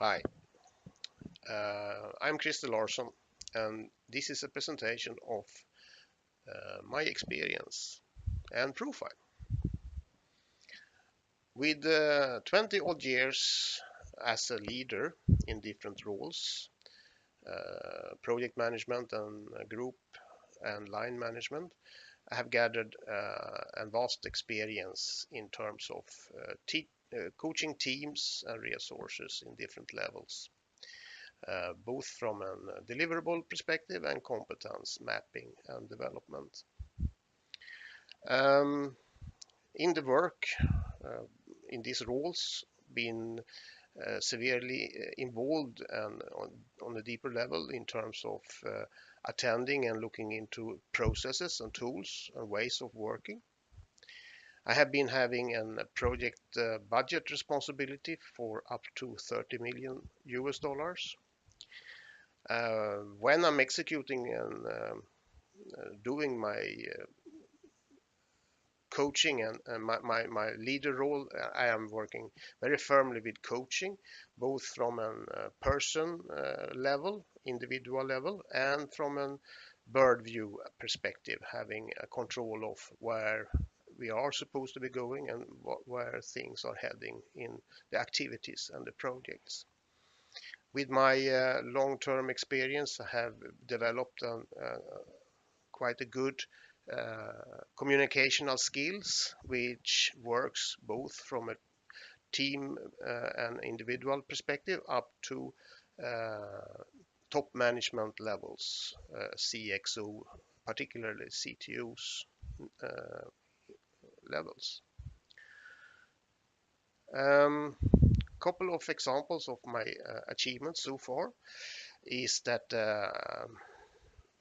Hi, I'm Christer Larsson, and this is a presentation of my experience and profile. With 20 odd years as a leader in different roles, project management and group and line management, I have gathered a vast experience in terms of coaching teams and resources in different levels. Both from a deliverable perspective and competence mapping and development. Um, in the work, uh, in these roles, been severely involved and on a deeper level in terms of attending and looking into processes and tools and ways of working. I have been having a project budget responsibility for up to 30 million US dollars. When I'm executing and doing my coaching and my leader role, I am working very firmly with coaching, both from a person level, individual level, and from a bird view perspective, having a control of where we are supposed to be going and where things are heading in the activities and the projects. With my long-term experience, I have developed quite a good communicational skills, which works both from a team and individual perspective up to top management levels, CXO, particularly CTOs levels. Couple of examples of my achievements so far is that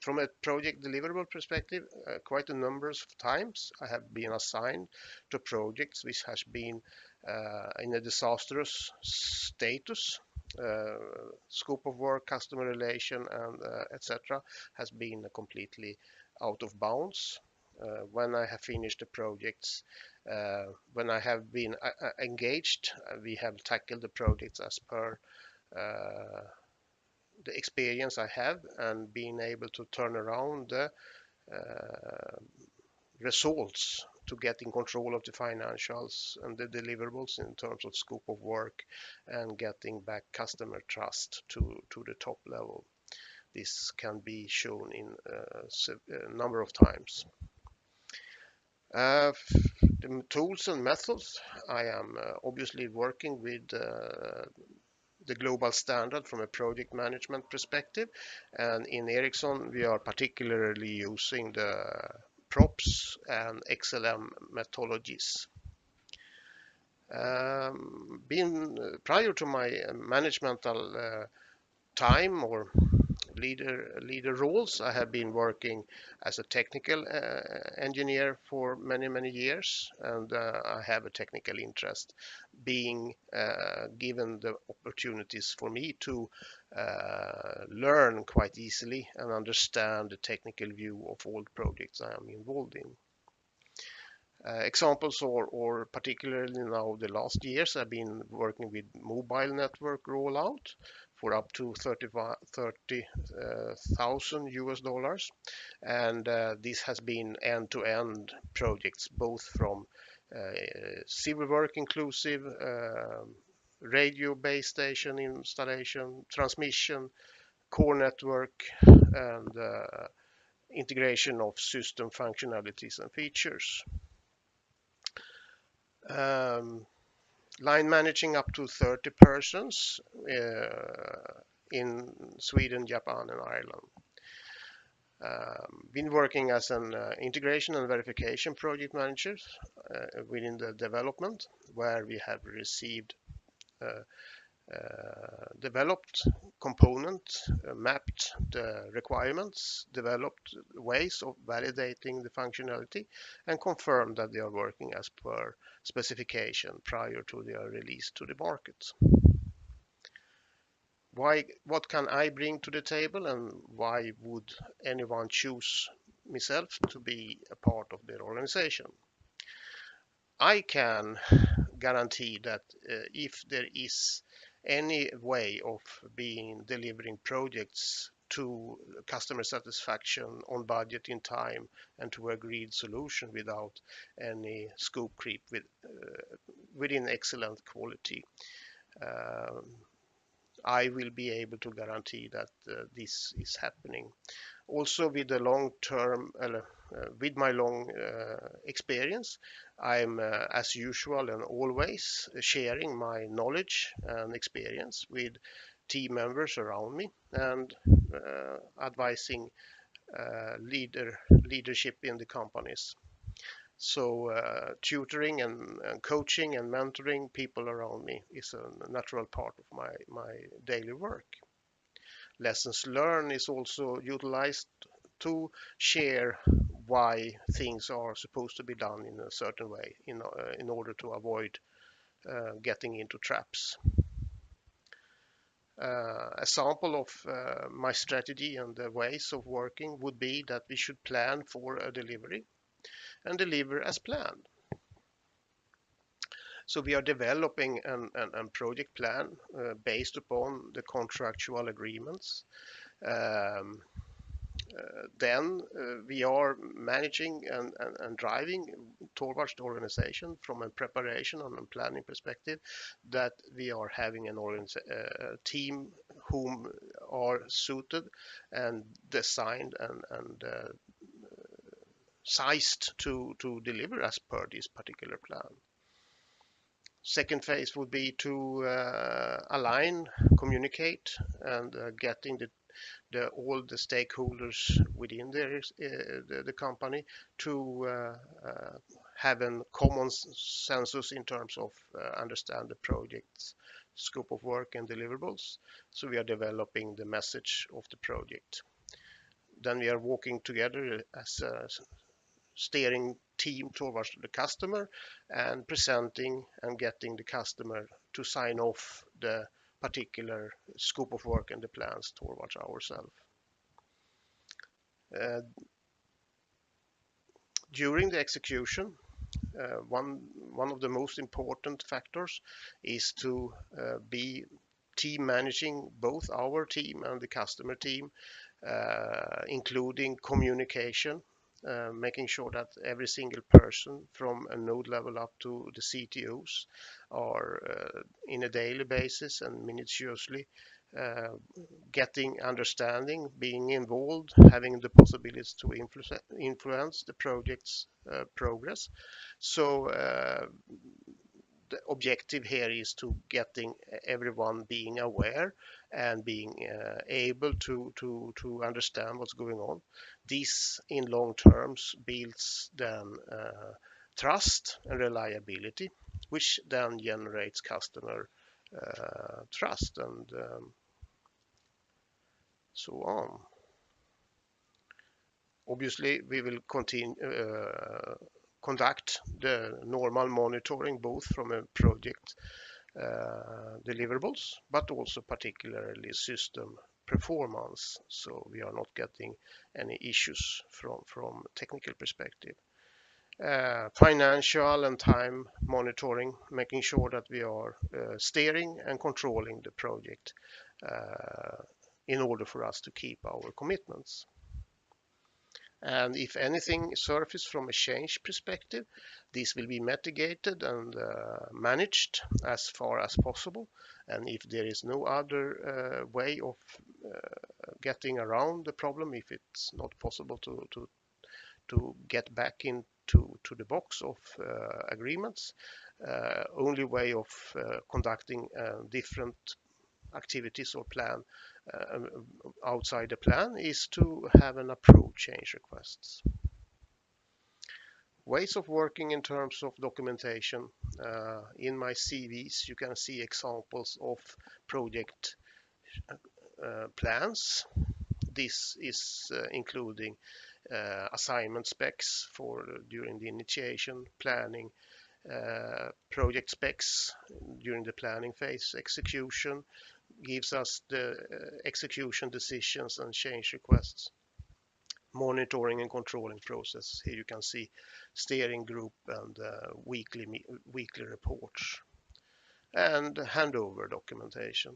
from a project deliverable perspective, quite a number of times I have been assigned to projects which has been in a disastrous status. Scope of work, customer relation, and etc. has been completely out of bounds. When I have finished the projects, when I have been engaged, we have tackled the projects as per the experience I have and being able to turn around the results to get in control of the financials and the deliverables in terms of scope of work and getting back customer trust to the top level. This can be shown in a number of times. The tools and methods, I am obviously working with the global standard from a project management perspective. And in Ericsson, we are particularly using the props and XLM methodologies. Prior to my managemental time or leader roles, I have been working as a technical engineer for many years, and I have a technical interest, being given the opportunities for me to learn quite easily and understand the technical view of all projects I am involved in. Examples or particularly now the last years I've been working with mobile network rollout for up to 30,000 US dollars, and this has been end-to-end projects, both from civil work inclusive, radio base station installation, transmission, core network, and integration of system functionalities and features. Um, line managing up to 30 persons in Sweden, Japan, and Ireland. Been working as an integration and verification project manager within the development, where we have received developed component, mapped the requirements, developed ways of validating the functionality, and confirmed that they are working as per specification prior to their release to the market. What can I bring to the table, and why would anyone choose myself to be a part of their organization? I can guarantee that if there is any way of delivering projects to customer satisfaction on budget, in time, and to agreed solution without any scope creep, within excellent quality. I will be able to guarantee that this is happening. Also, with the with my long experience, I'm as usual and always sharing my knowledge and experience with team members around me, and advising leadership in the companies. So tutoring and coaching and mentoring people around me is a natural part of my daily work. Lessons learned is also utilized to share why things are supposed to be done in a certain way in order to avoid getting into traps. A sample of my strategy and the ways of working would be that we should plan for a delivery and deliver as planned. So we are developing a project plan based upon the contractual agreements. Um, then we are managing and driving towards the organization from a preparation and a planning perspective, that we are having an team whom are suited and designed and sized to deliver as per this particular plan. Second phase would be to align, communicate, and getting all the stakeholders within the company to have a common census in terms of understand the project's scope of work and deliverables. So we are developing the message of the project. Then we are working together as a steering team towards the customer and presenting and getting the customer to sign off the particular scope of work and the plans towards ourselves. Uh, during the execution, one of the most important factors is to be team managing both our team and the customer team, including communication, making sure that every single person from a node level up to the CTOs are in a daily basis and minutiously uh, getting understanding, being involved, having the possibilities to influence the project's progress. So the objective here is to getting everyone being aware and being able to understand what's going on. This, in long terms, builds then trust and reliability, which then generates customer trust and so on. Obviously, we will continue conduct the normal monitoring, both from a project deliverables, but also particularly system performance. So we are not getting any issues from technical perspective. Financial and time monitoring, making sure that we are steering and controlling the project in order for us to keep our commitments. And if anything surfaces from a change perspective, this will be mitigated and managed as far as possible. And if there is no other way of getting around the problem, if it's not possible to get back into the box of agreements, only way of conducting different activities or plan outside the plan is to have an approved change requests. Ways of working in terms of documentation. In my CVs, you can see examples of project plans. This is including assignment specs for during the initiation, planning, project specs during the planning phase, execution, gives us the execution decisions and change requests, monitoring and controlling process. Here you can see steering group and weekly reports. and handover documentation.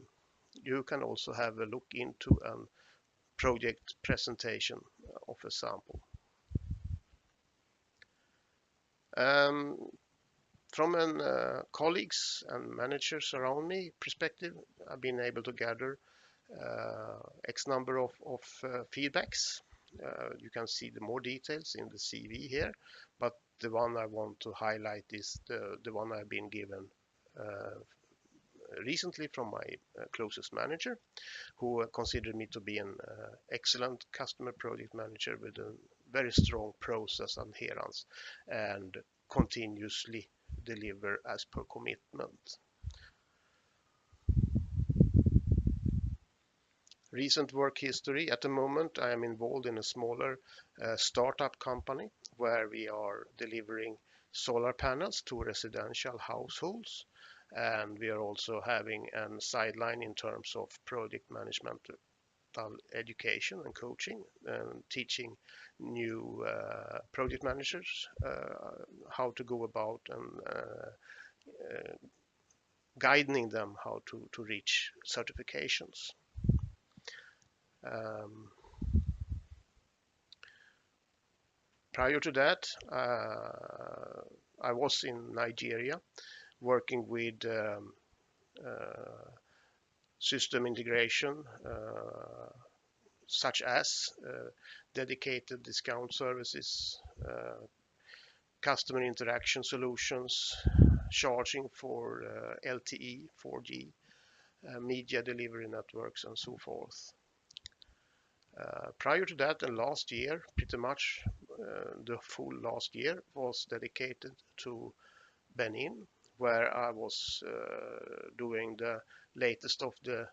You can also have a look into a project presentation of a sample. From an colleagues and managers around me perspective, I've been able to gather X number of feedbacks. You can see the more details in the CV here, but the one I want to highlight is the one I've been given recently from my closest manager, who considered me to be an excellent customer project manager with a very strong process adherence and continuously deliver as per commitment. Recent work history. At the moment, I am involved in a smaller startup company where we are delivering solar panels to residential households, and we are also having a sideline in terms of project management education and coaching, and teaching new project managers how to go about and guiding them how to reach certifications. Prior to that, I was in Nigeria working with system integration, such as dedicated discount services, customer interaction solutions, charging for LTE, 4G, media delivery networks, and so forth. Prior to that, and last year, pretty much the full last year was dedicated to Benin, where I was doing the latest of the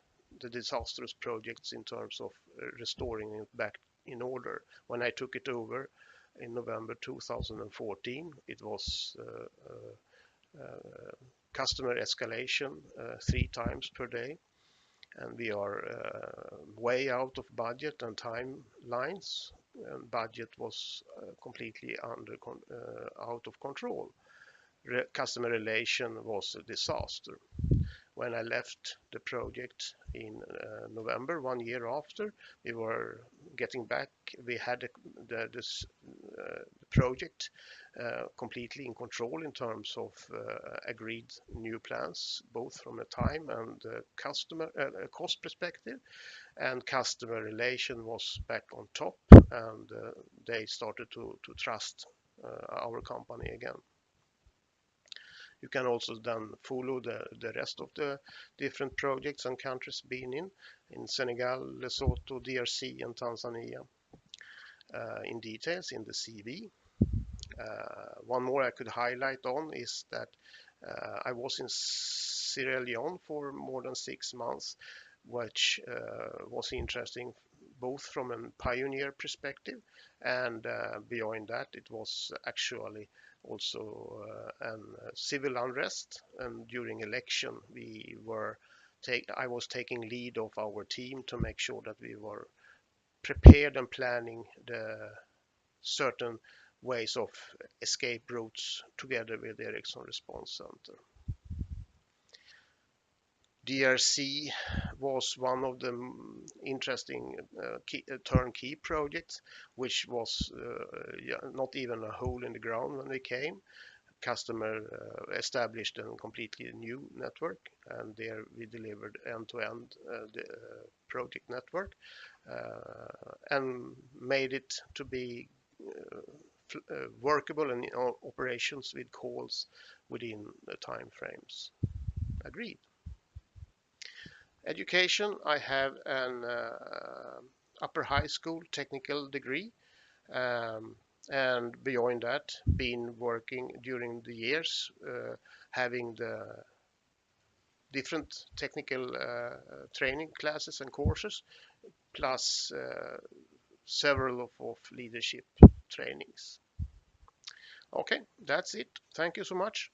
disastrous projects in terms of restoring it back in order. When I took it over in November 2014, it was customer escalation 3 times per day, and we are way out of budget and timelines. And budget was completely out of control. Customer relation was a disaster. When I left the project in November, 1 year after, we were getting back. We had this project completely in control in terms of agreed new plans, both from a time and customer cost perspective, and customer relation was back on top, and they started to trust our company again. You can also then follow the rest of the different projects and countries been in Senegal, Lesotho, DRC, and Tanzania in details in the CV. One more I could highlight on is that I was in Sierra Leone for more than 6 months, which was interesting both from a pioneer perspective and beyond that it was actually also civil unrest, and during election I was taking lead of our team to make sure that we were prepared and planning the certain ways of escape routes together with the Ericsson Response Center. DRC was one of the interesting turnkey projects, which was not even a hole in the ground when we came. Customer established a completely new network, and there we delivered end-to-end the project network and made it to be workable in operations with calls within the time frames agreed. Education, I have an upper high school technical degree, and beyond that been working during the years having the different technical training classes and courses, plus several of leadership trainings. Okay, that's it. Thank you so much.